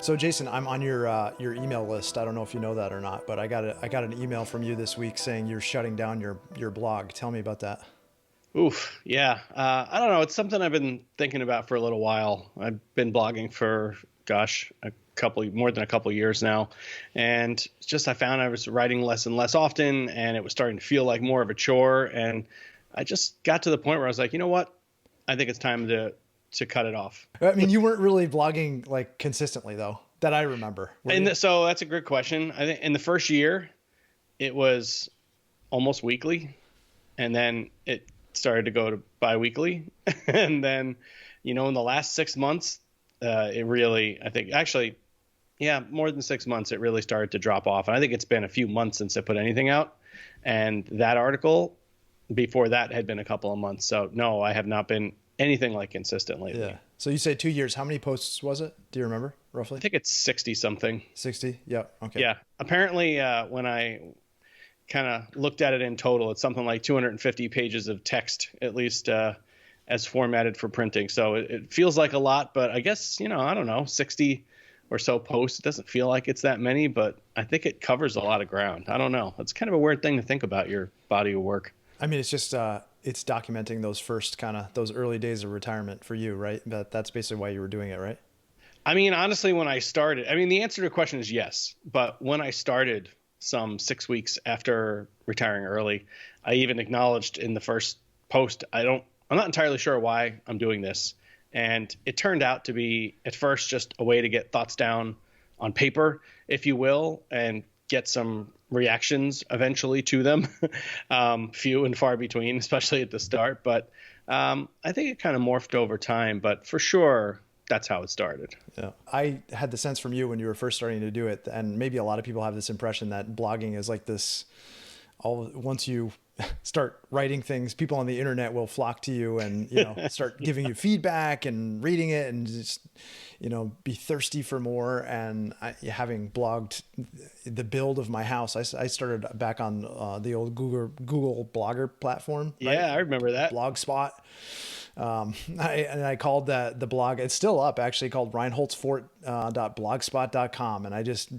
So Jason, I'm on your email list. I don't know if you know that or not, but I got an email from you this week saying you're shutting down your blog. Tell me about that. Oof, yeah. I don't know. It's something I've been thinking about for a little while. I've been blogging for, gosh, more than a couple years now, and it's just I found I was writing less and less often, and it was starting to feel like more of a chore. And I just got to the point where I was like, you know what? I think it's time to cut it off. I mean, you weren't really blogging like consistently though, that I remember. Were you? So that's a good question. I think in the first year, it was almost weekly, and then it started to go to biweekly, and then, in the last 6 months, it really, I think, actually, yeah, more than 6 months, it really started to drop off. And I think it's been a few months since I put anything out, and that article before that had been a couple of months. So no, I have not been anything like consistent lately. Yeah. So you say 2 years. How many posts was it? Do you remember I roughly? think it's 60 something. 60. Yeah. Okay. Yeah. Apparently, when I kind of looked at it in total, it's something like 250 pages of text, at least as formatted for printing. So it feels like a lot, but I guess, I don't know, 60 or so posts. It doesn't feel like it's that many, but I think it covers a lot of ground. I don't know. It's kind of a weird thing to think about your body of work. I mean, it's just it's documenting those early days of retirement for you, right? That's basically why you were doing it, right? I mean, honestly, when I started, the answer to the question is yes. But when I started some 6 weeks after retiring early, I even acknowledged in the first post, I'm not entirely sure why I'm doing this. And it turned out to be at first just a way to get thoughts down on paper, if you will, and get some reactions eventually to them. Few and far between, especially at the start. But I think it kind of morphed over time. But for sure, that's how it started. Yeah. I had the sense from you when you were first starting to do it, and maybe a lot of people have this impression that blogging is like this, once you start writing things, people on the internet will flock to you and, start giving you feedback and reading it and just, be thirsty for more. And having blogged the build of my house, I started back on the old Google Blogger platform. Right? Yeah, I remember that. Blogspot. I called the blog, it's still up actually, called reinholdsfort.blogspot.com. And I just,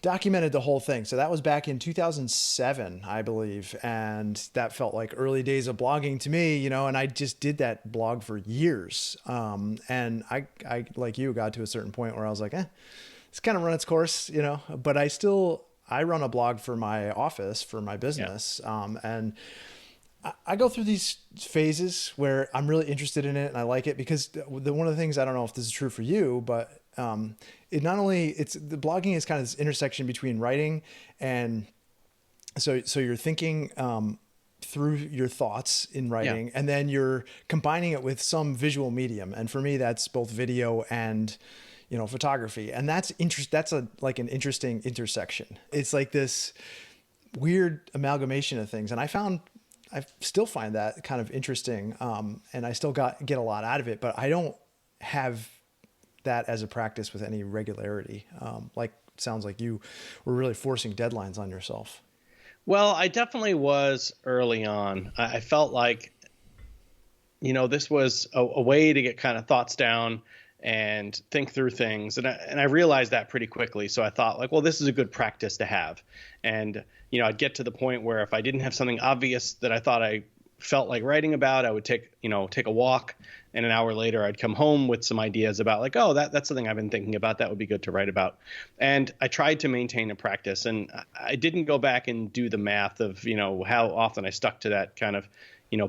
documented the whole thing. So that was back in 2007, I believe. And that felt like early days of blogging to me, and I just did that blog for years. And I, like you, got to a certain point where I was like, it's kind of run its course, but I run a blog for my office, for my business. Yeah. And I go through these phases where I'm really interested in it and I like it because one of the things, I don't know if this is true for you, but it not only the blogging is kind of this intersection between writing and so you're thinking through your thoughts in writing, yeah, and then you're combining it with some visual medium. And for me, that's both video and photography. And that's like an interesting intersection. It's like this weird amalgamation of things. And I still find that kind of interesting. And I still get a lot out of it, but I don't have that as a practice with any regularity. Sounds like you were really forcing deadlines on yourself. Well, I definitely was early on. I felt like, this was a way to get kind of thoughts down and think through things. And I realized that pretty quickly. So I thought like, well, this is a good practice to have. And, I'd get to the point where if I didn't have something obvious that I thought I felt like writing about, I would take a walk, and an hour later I'd come home with some ideas about like, oh, that's something I've been thinking about. That would be good to write about. And I tried to maintain a practice, and I didn't go back and do the math of, how often I stuck to that kind of,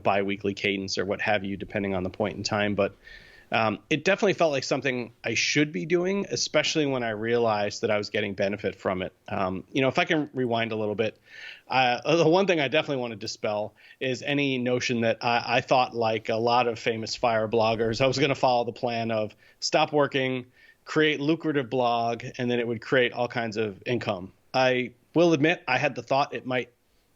biweekly cadence or what have you, depending on the point in time. But it definitely felt like something I should be doing, especially when I realized that I was getting benefit from it. If I can rewind a little bit, the one thing I definitely want to dispel is any notion that I thought, like a lot of famous fire bloggers, I was going to follow the plan of stop working, create lucrative blog, and then it would create all kinds of income. I will admit I had the thought it might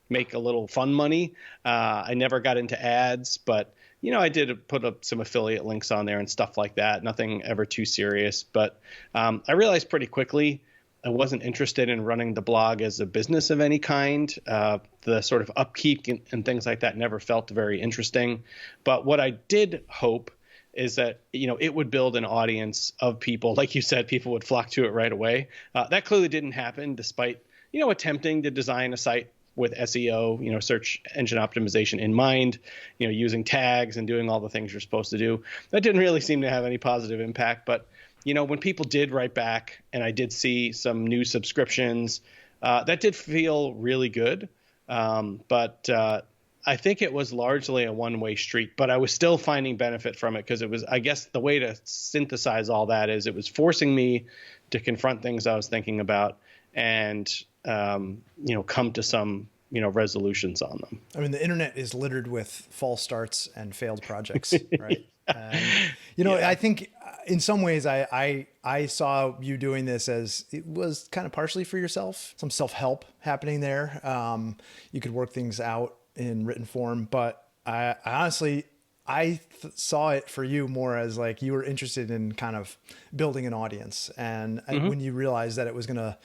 make a little fun money. I never got into ads, but I did put up some affiliate links on there and stuff like that. Nothing ever too serious. But I realized pretty quickly I wasn't interested in running the blog as a business of any kind. The sort of upkeep and things like that never felt very interesting. But what I did hope is that, it would build an audience of people. Like you said, people would flock to it right away. That clearly didn't happen despite, attempting to design a site with SEO, search engine optimization in mind, using tags and doing all the things you're supposed to do. That didn't really seem to have any positive impact. But, when people did write back and I did see some new subscriptions, that did feel really good. But I think it was largely a one-way street, but I was still finding benefit from it because it was, I guess the way to synthesize all that is it was forcing me to confront things I was thinking about and, come to some, resolutions on them. I mean, the internet is littered with false starts and failed projects, right? And, I think in some ways I saw you doing this as it was kind of partially for yourself, some self-help happening there. You could work things out in written form, but I honestly, saw it for you more as like you were interested in kind of building an audience. And when you realized that it was going to,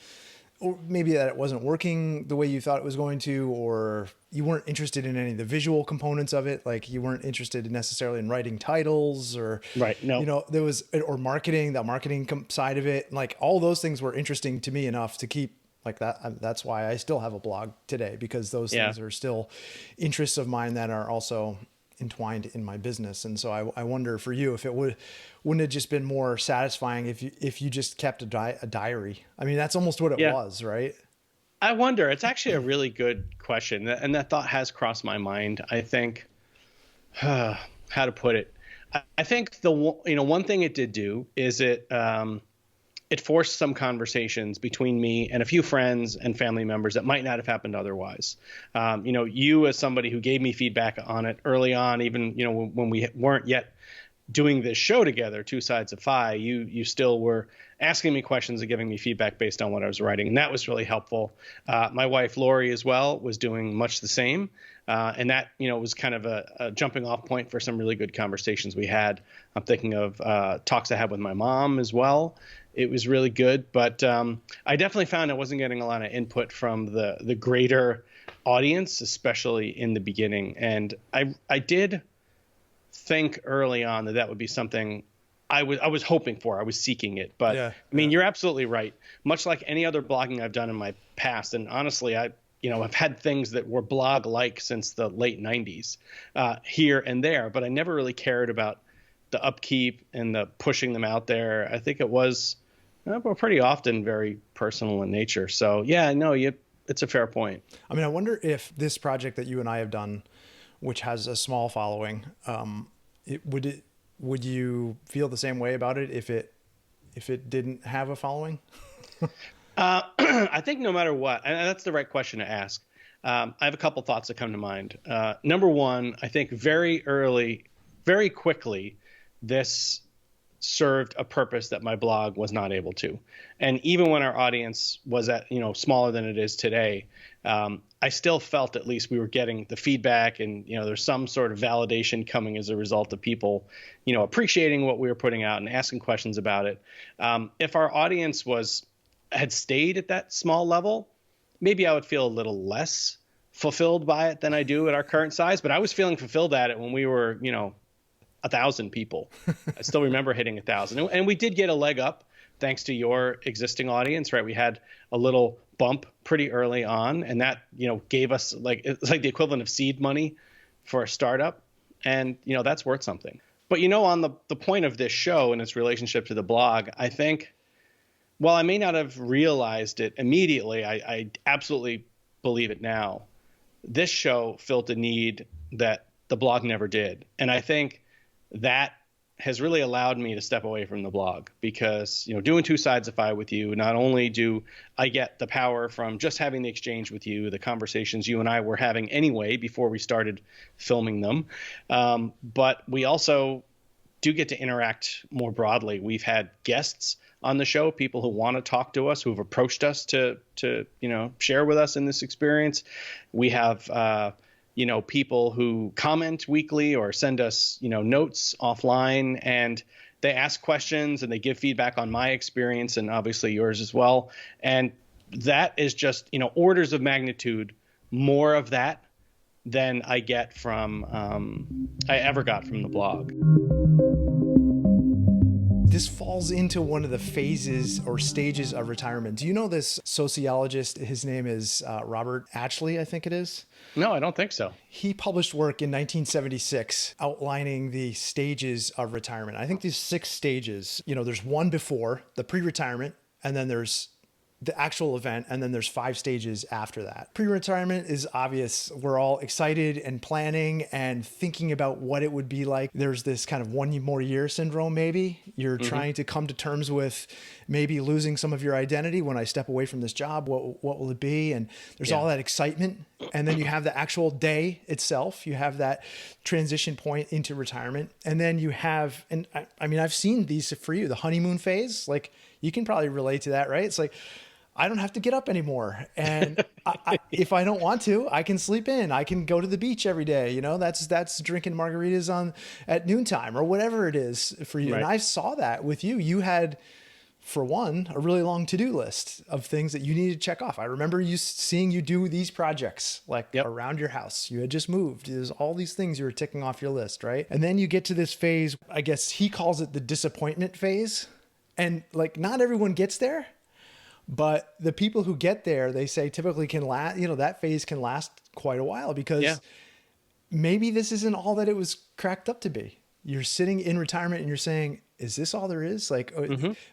or maybe that it wasn't working the way you thought it was going to, or you weren't interested in any of the visual components of it. Like you weren't interested necessarily in writing titles or, right. No, there was, or marketing, the marketing side of it. Like all those things were interesting to me enough to keep like that. That's why I still have a blog today, because those things are still interests of mine that are also entwined in my business. And so I wonder for you, if it wouldn't have just been more satisfying if you just kept a diary. I mean, that's almost what it was, right? I wonder. It's actually a really good question. And that thought has crossed my mind. I think, how to put it, I think one thing it did do is it forced some conversations between me and a few friends and family members that might not have happened otherwise. You as somebody who gave me feedback on it early on, even, when we weren't yet doing this show together, Two Sides of Fi, you still were asking me questions and giving me feedback based on what I was writing. And that was really helpful. My wife, Lori, as well, was doing much the same. And that, was kind of a jumping off point for some really good conversations we had. I'm thinking of talks I had with my mom as well. It was really good. But I definitely found I wasn't getting a lot of input from the greater audience, especially in the beginning. And I did think early on that would be something I was hoping for. I was seeking it. But I mean, you're absolutely right. Much like any other blogging I've done in my past, and honestly, I've had things that were blog-like since the late 90s here and there, but I never really cared about the upkeep and the pushing them out there. I think it was pretty often very personal in nature. So it's a fair point. I mean, I wonder if this project that you and I have done, which has a small following, would you feel the same way about it if it didn't have a following? I think no matter what, and that's the right question to ask. I have a couple thoughts that come to mind. Number one, I think very quickly, this served a purpose that my blog was not able to. And even when our audience was at, smaller than it is today, I still felt at least we were getting the feedback and, there's some sort of validation coming as a result of people, appreciating what we were putting out and asking questions about it. If our audience had stayed at that small level, maybe I would feel a little less fulfilled by it than I do at our current size. But I was feeling fulfilled at it when we were, 1,000 people. I still remember hitting 1,000. And we did get a leg up thanks to your existing audience, right? We had a little bump pretty early on, and that, gave us it's like the equivalent of seed money for a startup. And, that's worth something. But, on the point of this show and its relationship to the blog, I think, while I may not have realized it immediately, I absolutely believe it now. This show filled a need that the blog never did. And I think that has really allowed me to step away from the blog because, doing Two Sides of Fi with you, not only do I get the power from just having the exchange with you, the conversations you and I were having anyway before we started filming them, but we also do get to interact more broadly. We've had guests on the show, people who want to talk to us, who've approached us to share with us in this experience. We have people who comment weekly or send us, notes offline, and they ask questions and they give feedback on my experience and obviously yours as well. And that is just, orders of magnitude more of that than I ever got from the blog. falls into one of the phases or stages of retirement. Do you know this sociologist? His name is Robert Atchley, I think it is. No, I don't think so. He published work in 1976 outlining the stages of retirement. I think these 6 stages, there's one before the pre-retirement, and then there's the actual event, and then there's 5 stages after that. Pre-retirement is obvious. We're all excited and planning and thinking about what it would be like. There's this kind of 1 more year syndrome, maybe. You're trying to come to terms with maybe losing some of your identity. When I step away from this job, what will it be? And there's all that excitement. And then you have the actual day itself. You have that transition point into retirement. And then you have, and I mean, I've seen these for you, the honeymoon phase. Like, you can probably relate to that, right? It's like, I don't have to get up anymore. And if I don't want to, I can sleep in. I can go to the beach every day. That's drinking margaritas at noontime or whatever it is for you. Right. And I saw that with you. You had, for one, a really long to-do list of things that you needed to check off. I remember seeing you do these projects around your house. You had just moved. There's all these things you were ticking off your list, right? And then you get to this phase, I guess he calls it the disappointment phase. And like, not everyone gets there. But the people who get there, they say typically can last, that phase can last quite a while because maybe this isn't all that it was cracked up to be. You're sitting in retirement and you're saying, is this all there is? Like,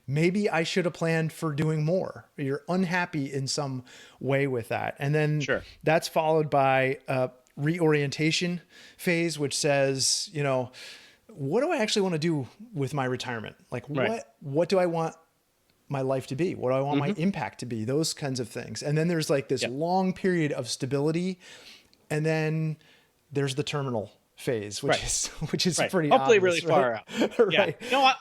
maybe I should have planned for doing more. You're unhappy in some way with that. And then that's followed by a reorientation phase, which says, what do I actually want to do with my retirement? Like, what do I want my life to be? What do I want my impact to be? Those kinds of things. And then there's like this long period of stability. And then there's the terminal phase, which is pretty hopefully obvious, really far out. Right. Yeah.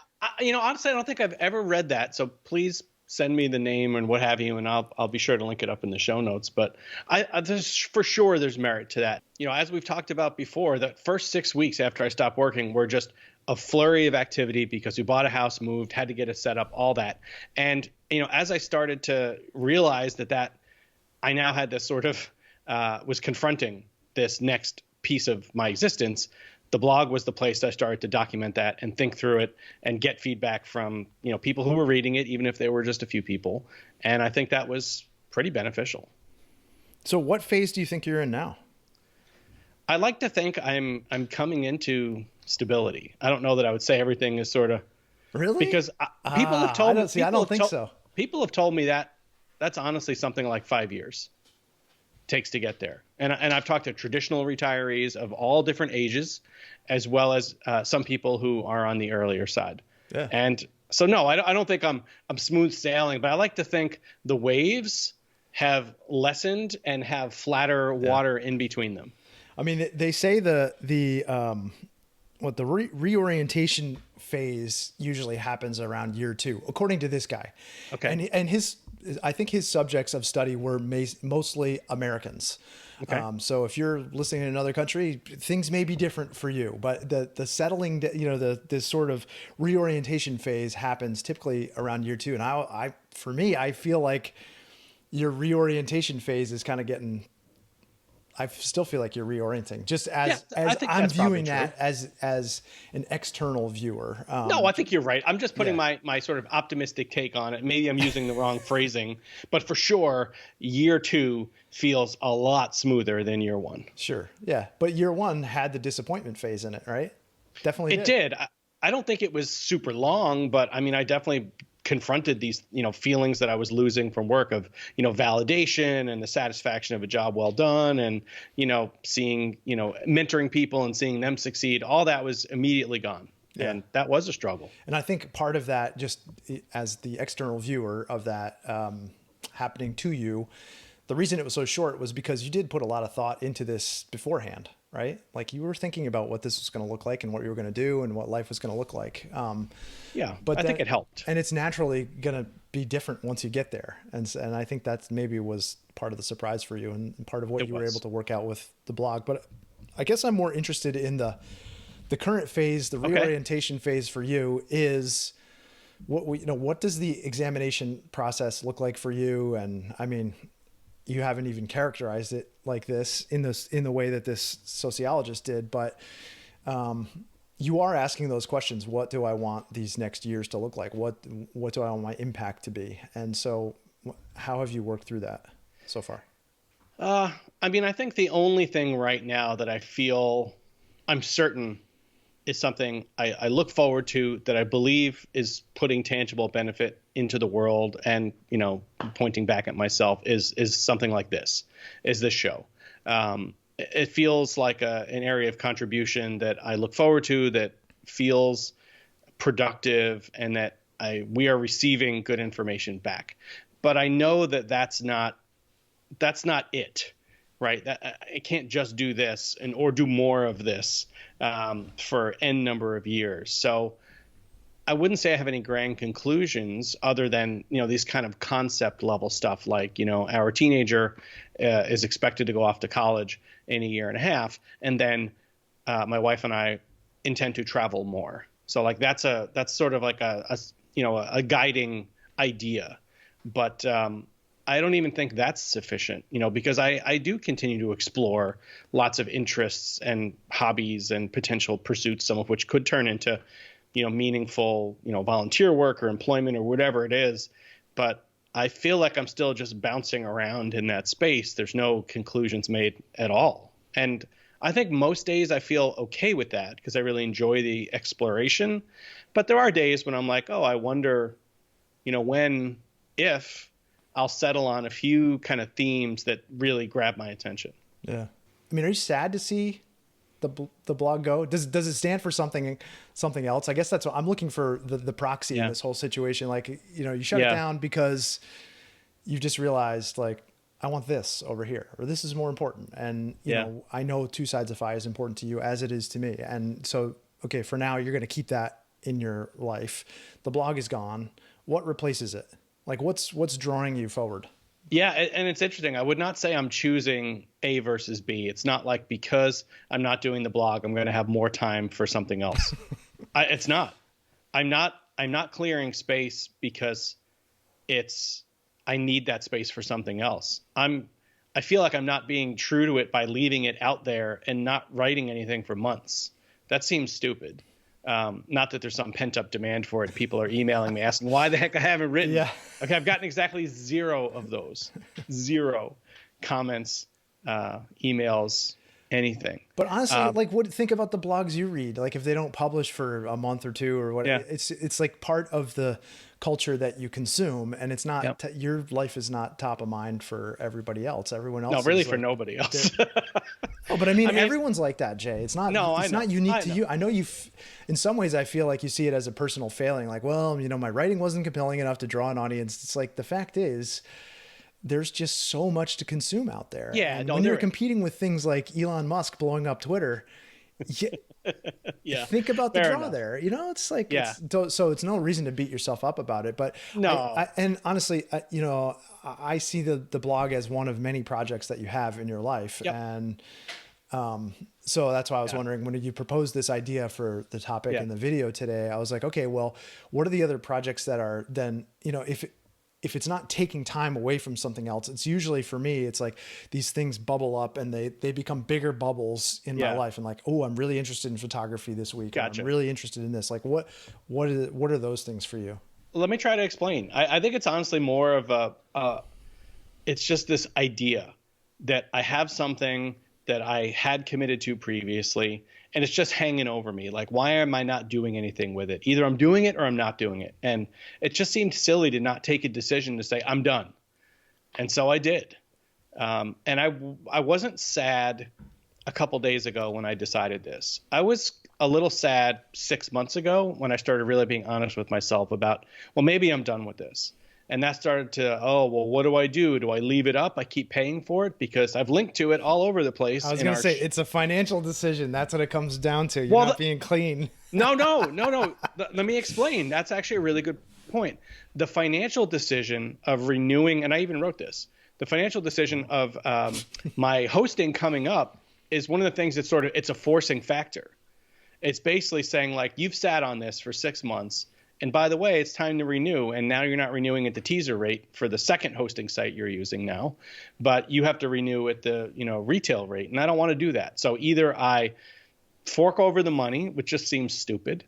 Honestly, I don't think I've ever read that. So please send me the name and what have you, and I'll be sure to link it up in the show notes. But there's, for sure, there's merit to that. As we've talked about before, the first 6 weeks after I stopped working were just a flurry of activity because we bought a house, moved, had to get it set up, all that. And, as I started to realize that I now had this sort of, was confronting this next piece of my existence, the blog was the place I started to document that and think through it and get feedback from, people who were reading it, even if they were just a few people. And I think that was pretty beneficial. So what phase do you think you're in now? I like to think I'm coming into stability. I don't know that I would say everything is sort of really, because people have told me. I don't think so. People have told me that's honestly something like 5 years takes to get there. And I've talked to traditional retirees of all different ages, as well as some people who are on the earlier side. Yeah. And so, no, I don't think I'm smooth sailing, but I like to think the waves have lessened and have flatter water in between them. I mean, they say the reorientation phase usually happens around year 2, according to this guy. Okay. And I think his subjects of study were mostly Americans. Okay. So if you're listening in another country, things may be different for you, but the settling, this sort of reorientation phase happens typically around year 2. And for me, I feel like your reorientation phase is kind of getting, I still feel like you're reorienting, just as I'm viewing that as an external viewer. No, I think you're right. I'm just putting my sort of optimistic take on it. Maybe I'm using the wrong phrasing, but for sure, year 2 feels a lot smoother than year 1. Sure. Yeah. But year 1 had the disappointment phase in it, right? Definitely. It did. I don't think it was super long, but I mean, I definitely confronted these, feelings that I was losing from work of, validation and the satisfaction of a job well done and, seeing, mentoring people and seeing them succeed. All that was immediately gone. Yeah. And that was a struggle. And I think part of that, just as the external viewer of that happening to you, the reason it was so short was because you did put a lot of thought into this beforehand, right? Like you were thinking about what this was going to look like and what you were going to do and what life was going to look like. But I think it helped. And it's naturally going to be different once you get there. And I think that's maybe was part of the surprise for you and part of what you were able to work out with the blog. But I guess I'm more interested in the current phase, the reorientation phase for you is what does the examination process look like for you? And I mean, you haven't even characterized it like this in the way that this sociologist did, but you are asking those questions. What do I want these next years to look like? What do I want my impact to be? And so how have you worked through that so far? I mean, I think the only thing right now that I feel I'm certain is something I look forward to, that I believe is putting tangible benefit into the world, and, you know, pointing back at myself, is something like this, is this show. It feels like an area of contribution that I look forward to, that feels productive, and that we are receiving good information back. But I know that that's not it, right? That I can't just do this or do more of this for N number of years. So I wouldn't say I have any grand conclusions other than, you know, these kind of concept level stuff, like, you know, our teenager is expected to go off to college in a year and a half, and then my wife and I intend to travel more. So like that's sort of like a guiding idea, but I don't even think that's sufficient, you know, because I do continue to explore lots of interests and hobbies and potential pursuits, some of which could turn into, you know, meaningful, you know, volunteer work or employment or whatever it is. But I feel like I'm still just bouncing around in that space. There's no conclusions made at all. And I think most days I feel okay with that because I really enjoy the exploration. But there are days when I'm like, oh, I wonder, you know, if I'll settle on a few kind of themes that really grab my attention. Yeah. I mean, are you sad to see the blog go? Does it stand for something else? I guess that's what I'm looking for, the proxy in this whole situation. Like, you know, you shut it down because you just realized, like, I want this over here, or this is more important. And, you know, I know Two Sides of Fi is important to you as it is to me. And so, okay, for now, you're going to keep that in your life. The blog is gone. What replaces it? Like, what's drawing you forward? Yeah, and it's interesting. I would not say I'm choosing A versus B. It's not like because I'm not doing the blog, I'm going to have more time for something else. It's not. I'm not clearing space because I need that space for something else. I feel like I'm not being true to it by leaving it out there and not writing anything for months. That seems stupid. Not that there's some pent up demand for it. People are emailing me asking why the heck I haven't written. Yeah. Okay, I've gotten exactly 0 of those. 0 comments, emails, anything. But honestly, like, think about the blogs you read. Like, if they don't publish for a month or two or whatever, it's like part of the culture that you consume, and it's not your life is not top of mind for everybody else. Everyone else, no, really, for nobody else. Oh, but I mean, everyone's like that, Jay. It's not. No, it's not unique to you. I know in some ways, I feel like you see it as a personal failing. Like, well, you know, my writing wasn't compelling enough to draw an audience. It's like, the fact is, there's just so much to consume out there. Yeah. And when you're competing with things like Elon Musk blowing up Twitter, think about the draw there. You know, it's like, so it's no reason to beat yourself up about it. But no, and honestly, you know, I see the blog as one of many projects that you have in your life. And so that's why I was wondering, when you proposed this idea for the topic in the video today, I was like, okay, well, what are the other projects that are then, you know, if it's not taking time away from something else, it's usually, for me, it's like these things bubble up and they become bigger bubbles in my life. And like, oh, I'm really interested in photography this week. Gotcha. I'm really interested in this. Like, what are those things for you? Let me try to explain. I think it's honestly more of it's just this idea that I have something that I had committed to previously, and it's just hanging over me. Like, why am I not doing anything with it? Either I'm doing it or I'm not doing it. And it just seemed silly to not take a decision to say, I'm done. And so I did. And I wasn't sad a couple days ago when I decided this. I was a little sad 6 months ago when I started really being honest with myself about, well, maybe I'm done with this. And that started to, oh, well, what do I do? Do I leave it up? I keep paying for it because I've linked to it all over the place. I was going to say, it's a financial decision. That's what it comes down to. You're not being clean. No. Let me explain. That's actually a really good point. The financial decision of renewing, and I even wrote this, the financial decision of my hosting coming up is one of the things that's it's a forcing factor. It's basically saying, like, you've sat on this for 6 months. And by the way, it's time to renew. And now you're not renewing at the teaser rate for the second hosting site you're using now, but you have to renew at the, you know, retail rate. And I don't want to do that. So either I fork over the money, which just seems stupid,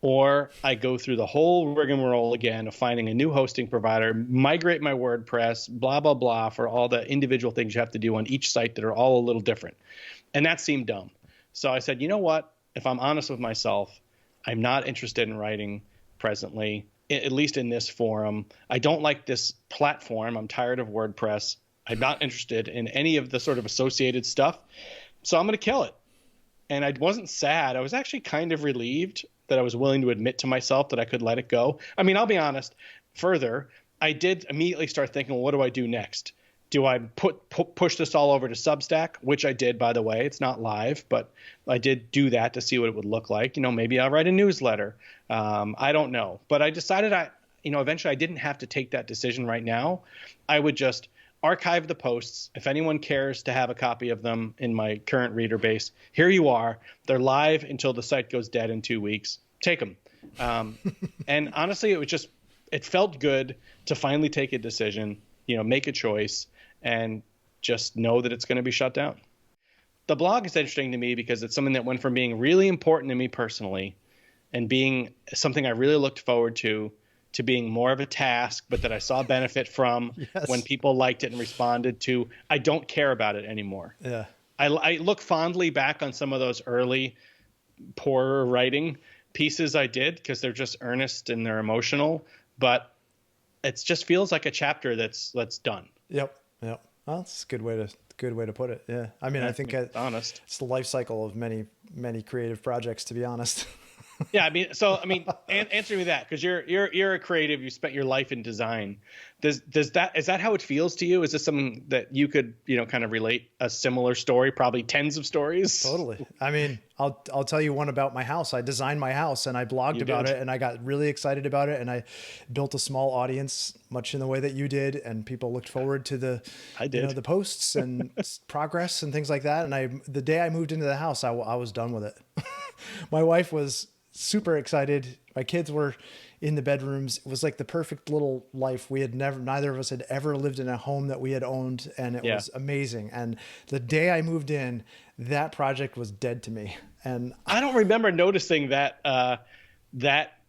or I go through the whole rigmarole again of finding a new hosting provider, migrate my WordPress, blah, blah, blah, for all the individual things you have to do on each site that are all a little different. And that seemed dumb. So I said, you know what? If I'm honest with myself, I'm not interested in writing presently, at least in this forum. I don't like this platform. I'm tired of WordPress. I'm not interested in any of the sort of associated stuff. So I'm going to kill it. And I wasn't sad. I was actually kind of relieved that I was willing to admit to myself that I could let it go. I mean, I'll be honest. Further, I did immediately start thinking, well, what do I do next? Do I push this all over to Substack, which I did, by the way. It's not live, but I did do that to see what it would look like. Maybe I'll write a newsletter. I don't know. But I decided eventually I didn't have to take that decision right now. I would just archive the posts. If anyone cares to have a copy of them in my current reader base, here you are. They're live until the site goes dead in 2 weeks. Take them. And honestly, it felt good to finally take a decision, make a choice, and just know that it's going to be shut down. The blog is interesting to me because it's something that went from being really important to me personally and being something I really looked forward to being more of a task, but that I saw benefit from when people liked it and responded to. I don't care about it anymore. Yeah. I look fondly back on some of those early poorer writing pieces I did because they're just earnest and they're emotional, but it just feels like a chapter that's done. Yep. Well, that's a good way to put it. Yeah. I mean, I think it's the life cycle of many, many creative projects, to be honest. Yeah, answer me that, because you're a creative. You spent your life in design. Is that how it feels to you? Is this something that you could kind of relate a similar story? Probably tens of stories. Totally. I mean, I'll tell you one about my house. I designed my house and I blogged about it, and I got really excited about it, and I built a small audience, much in the way that you did, and people looked forward to the posts and progress and things like that. And the day I moved into the house, I was done with it. My wife was super excited. My kids were in the bedrooms. It was like the perfect little life. Neither of us had ever lived in a home that we had owned, and it was amazing. And the day I moved in, that project was dead to me. And I don't remember noticing that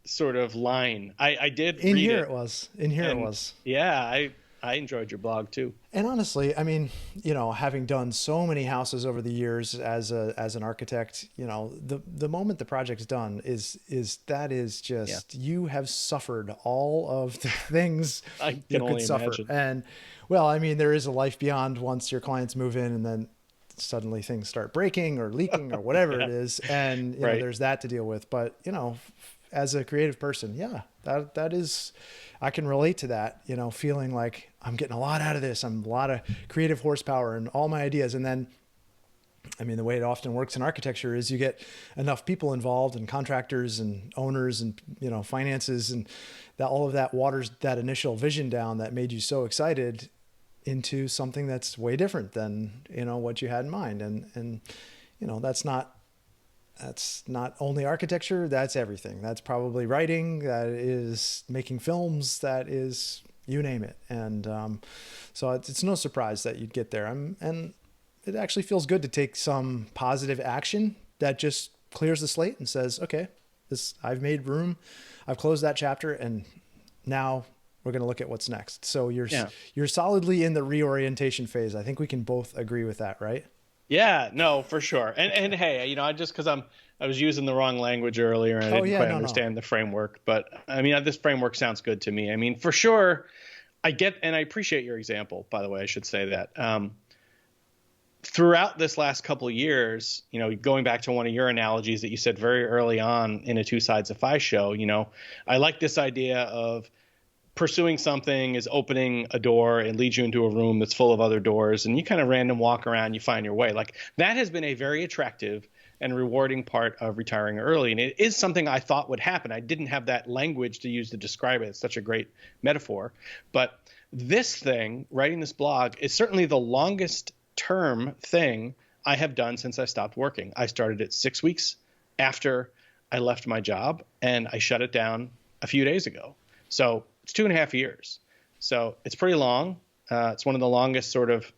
sort of line. I did in read here. It. It was in here. It was. Yeah, I enjoyed your blog too. And honestly, I mean, having done so many houses over the years as an architect, the moment the project's done is just you have suffered all of the things you could suffer. Imagine. And well, I mean, there is a life beyond once your clients move in and then suddenly things start breaking or leaking or whatever it is, and there's that to deal with. But as a creative person, that is, I can relate to that, feeling like I'm getting a lot out of this. I'm a lot of creative horsepower and all my ideas. And then, I mean, the way it often works in architecture is you get enough people involved and contractors and owners and, finances, and that all of that waters that initial vision down that made you so excited into something that's way different than, what you had in mind. And that's not only architecture, that's everything. That's probably writing, that is making films, that is, you name it. And so it's no surprise that you'd get there. And it actually feels good to take some positive action that just clears the slate and says, okay, I've made room, I've closed that chapter, and now we're going to look at what's next. So you're solidly in the reorientation phase. I think we can both agree with that, right? Yeah, no, for sure. And hey, just because I was using the wrong language earlier and I didn't quite understand the framework, but I mean, this framework sounds good to me. I mean, for sure, I get, and I appreciate your example, by the way, I should say that. Throughout this last couple of years, going back to one of your analogies that you said very early on in a Two Sides of Fi show, I like this idea of pursuing something is opening a door and leads you into a room that's full of other doors, and you kind of random walk around, you find your way. Like, that has been a very attractive and rewarding part of retiring early. And it is something I thought would happen. I didn't have that language to use to describe it. It's such a great metaphor. But this thing, writing this blog, is certainly the longest term thing I have done since I stopped working. I started it 6 weeks after I left my job, and I shut it down a few days ago. So it's 2.5 years. So it's pretty long. It's one of the longest sort of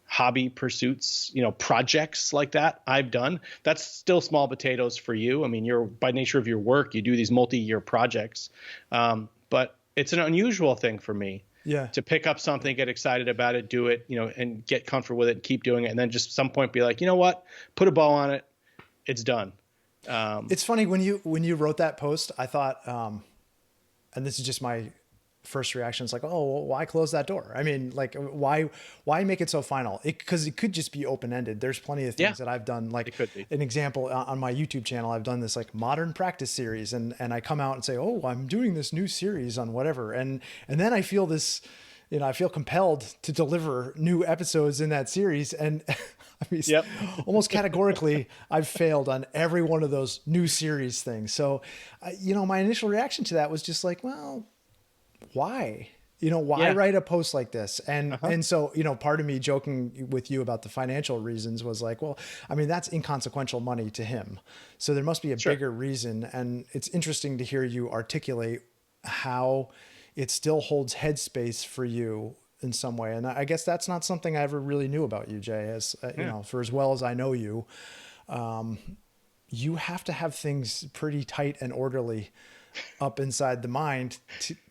hobby pursuits, projects like that I've done. That's still small potatoes for you. I mean, you're, by nature of your work, you do these multi-year projects. But it's an unusual thing for me. Yeah. To pick up something, get excited about it, do it, and get comfortable with it and keep doing it. And then just some point be like, you know what, put a bow on it. It's done. It's funny when you wrote that post, I thought, and this is just my first reaction. It's like, oh, well, why close that door? I mean, like, why make it so final? Because it could just be open-ended. There's plenty of things that I've done. Like, it could be. An example on my YouTube channel, I've done this like modern practice series, and I come out and say, oh, I'm doing this new series on whatever, and then I feel this, I feel compelled to deliver new episodes in that series, and I mean, almost categorically, I've failed on every one of those new series things. So, my initial reaction to that was just like, well, why? Why write a post like this? And so, part of me joking with you about the financial reasons was like, well, I mean, that's inconsequential money to him. So there must be a bigger reason. And it's interesting to hear you articulate how it still holds headspace for you in some way. And I guess that's not something I ever really knew about you, Jay, as for as well as I know you, you have to have things pretty tight and orderly up inside the mind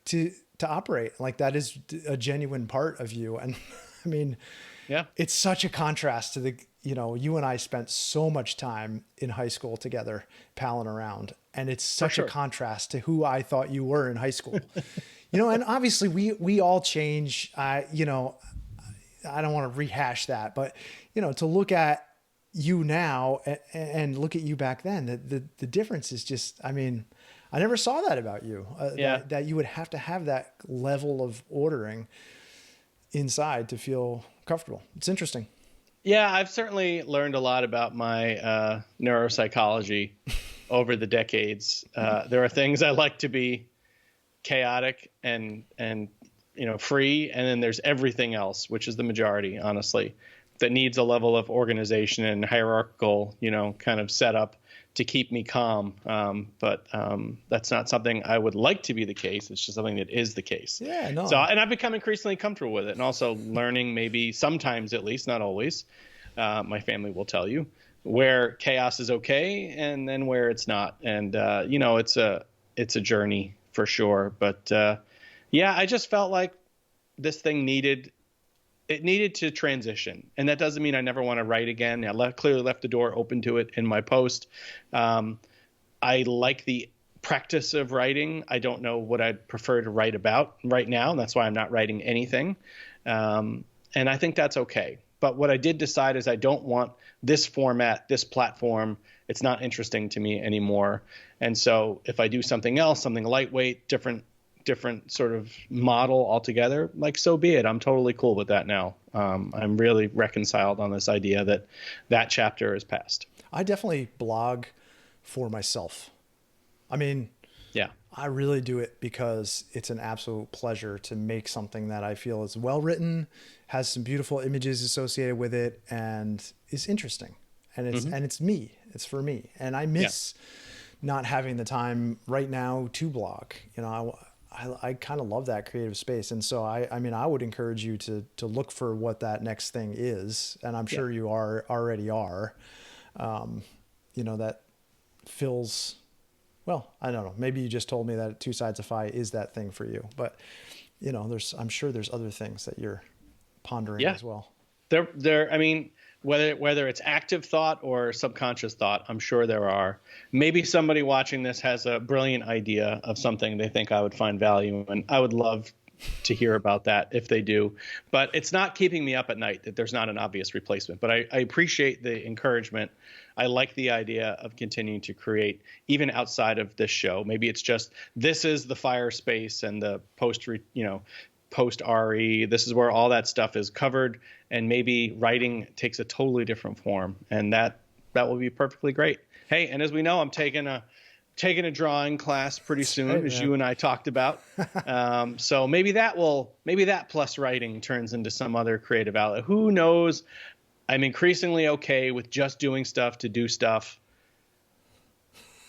to operate. Like, that is a genuine part of you. And I mean, it's such a contrast to the, you and I spent so much time in high school together palling around, and it's such a contrast to who I thought you were in high school, and obviously we all change. I don't want to rehash that, but to look at you now and look at you back then, the difference is just, I mean, I never saw that about you, that you would have to have that level of ordering inside to feel comfortable. It's interesting. Yeah, I've certainly learned a lot about my neuropsychology over the decades. There are things I like to be chaotic and free, and then there's everything else, which is the majority, honestly, that needs a level of organization and hierarchical, kind of setup to keep me calm. But that's not something I would like to be the case. It's just something that is the case. Yeah, no. So, and I've become increasingly comfortable with it, and also learning, maybe sometimes at least, not always, my family will tell you, where chaos is okay and then where it's not. And, it's a journey for sure. But I just felt like this thing needed to transition. And that doesn't mean I never want to write again. I clearly left the door open to it in my post. I like the practice of writing. I don't know what I'd prefer to write about right now, and that's why I'm not writing anything. And I think that's okay. But what I did decide is I don't want this format, this platform. It's not interesting to me anymore. And so if I do something else, something lightweight, different sort of model altogether, like, so be it. I'm totally cool with that now. I'm really reconciled on this idea that chapter is past. I definitely blog for myself. I mean, I really do it because it's an absolute pleasure to make something that I feel is well written, has some beautiful images associated with it, and is interesting. And it's me. It's for me. And I miss not having the time right now to blog. I kind of love that creative space. And so I mean, I would encourage you to look for what that next thing is. And I'm sure you already are, that fills, well, I don't know, maybe you just told me that Two Sides of Fi is that thing for you, but I'm sure there's other things that you're pondering as well. I mean, whether it's active thought or subconscious thought, I'm sure there are. Maybe somebody watching this has a brilliant idea of something they think I would find value in. I would love to hear about that if they do. But it's not keeping me up at night that there's not an obvious replacement. But I appreciate the encouragement. I like the idea of continuing to create even outside of this show. Maybe it's just, this is the fire space and the post RE. This is where all that stuff is covered, and maybe writing takes a totally different form, and that will be perfectly great. Hey, and as we know, I'm taking a drawing class pretty soon, as you and I talked about. So maybe that plus writing turns into some other creative outlet. Who knows? I'm increasingly okay with just doing stuff to do stuff.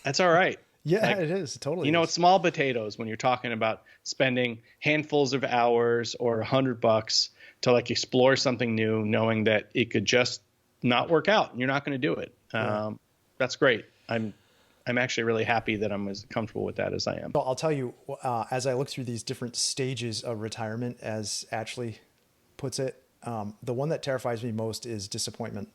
That's all right. Yeah, it is. Totally. It's small potatoes when you're talking about spending handfuls of hours or $100 to like explore something new, knowing that it could just not work out and you're not going to do it. That's great. I'm actually really happy that I'm as comfortable with that as I am. Well, I'll tell you, as I look through these different stages of retirement, as Ashley puts it, the one that terrifies me most is disappointment.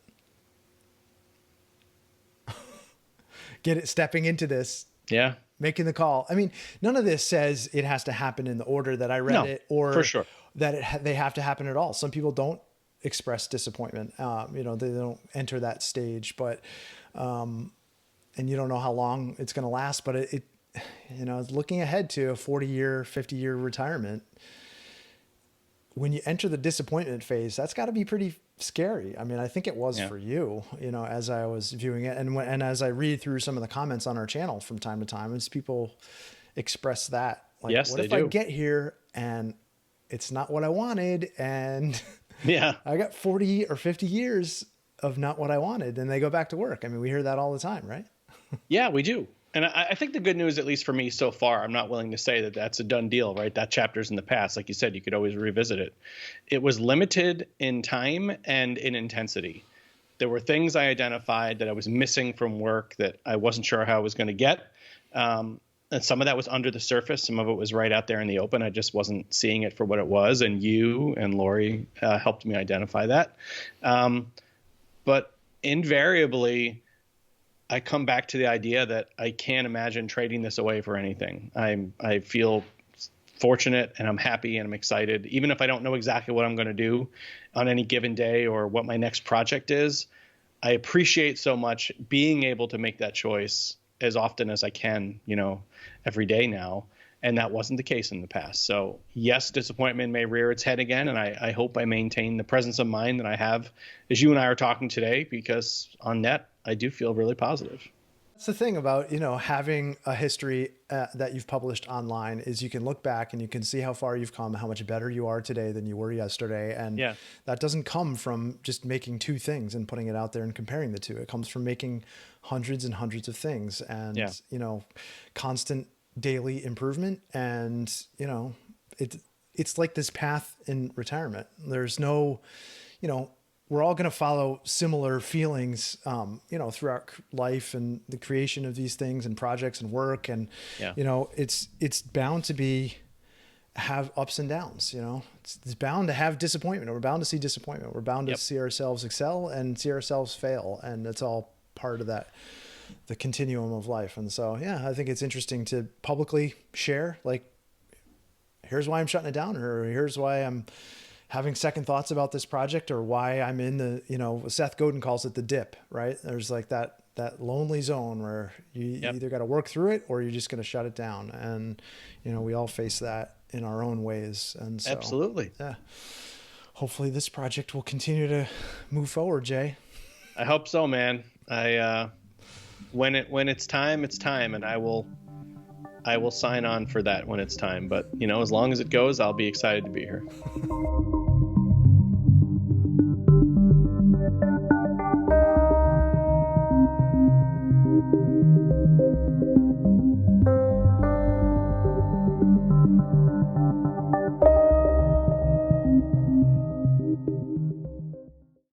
Stepping into this. Yeah. Making the call. I mean, none of this says it has to happen in the order that I read it, or for sure that they have to happen at all. Some people don't express disappointment. They don't enter that stage, but, and you don't know how long it's going to last, but it looking ahead to a 40-year, 50-year retirement, when you enter the disappointment phase, that's got to be pretty scary. I mean, I think it was for you, as I was viewing it, and as I read through some of the comments on our channel from time to time, as people express that, like, yes, what if I get here and it's not what I wanted, and I got 40 or 50 years of not what I wanted, and they go back to work. I mean, we hear that all the time, right? Yeah, we do. And I think the good news, at least for me so far, I'm not willing to say that that's a done deal, right? That chapter's in the past. Like you said, you could always revisit it. It was limited in time and in intensity. There were things I identified that I was missing from work that I wasn't sure how I was going to get. And some of that was under the surface. Some of it was right out there in the open. I just wasn't seeing it for what it was. And you and Lori helped me identify that. But invariably, I come back to the idea that I can't imagine trading this away for anything. I feel fortunate and I'm happy and I'm excited. Even if I don't know exactly what I'm going to do on any given day or what my next project is, I appreciate so much being able to make that choice as often as I can, every day now. And that wasn't the case in the past. So yes, disappointment may rear its head again. And I hope I maintain the presence of mind that I have as you and I are talking today, because on net, I do feel really positive. That's the thing about, having a history that you've published online, is you can look back and you can see how far you've come, how much better you are today than you were yesterday. And that doesn't come from just making two things and putting it out there and comparing the two. It comes from making hundreds and hundreds of things and, constant daily improvement. And, it's like this path in retirement. There's no, we're all going to follow similar feelings, throughout life and the creation of these things and projects and work. And, it's bound to have ups and downs, it's bound to have disappointment. We're bound to see disappointment. We're bound to see ourselves excel and see ourselves fail. And it's all part of the continuum of life. And so, I think it's interesting to publicly share, like, here's why I'm shutting it down, or here's why I'm having second thoughts about this project, or why I'm in the, Seth Godin calls it the dip, right? There's like that lonely zone where you either got to work through it or you're just going to shut it down. And, we all face that in our own ways. And so, absolutely. Yeah. Hopefully this project will continue to move forward, Jay. I hope so, man. When it's time, it's time. And I will sign on for that when it's time. But, as long as it goes, I'll be excited to be here.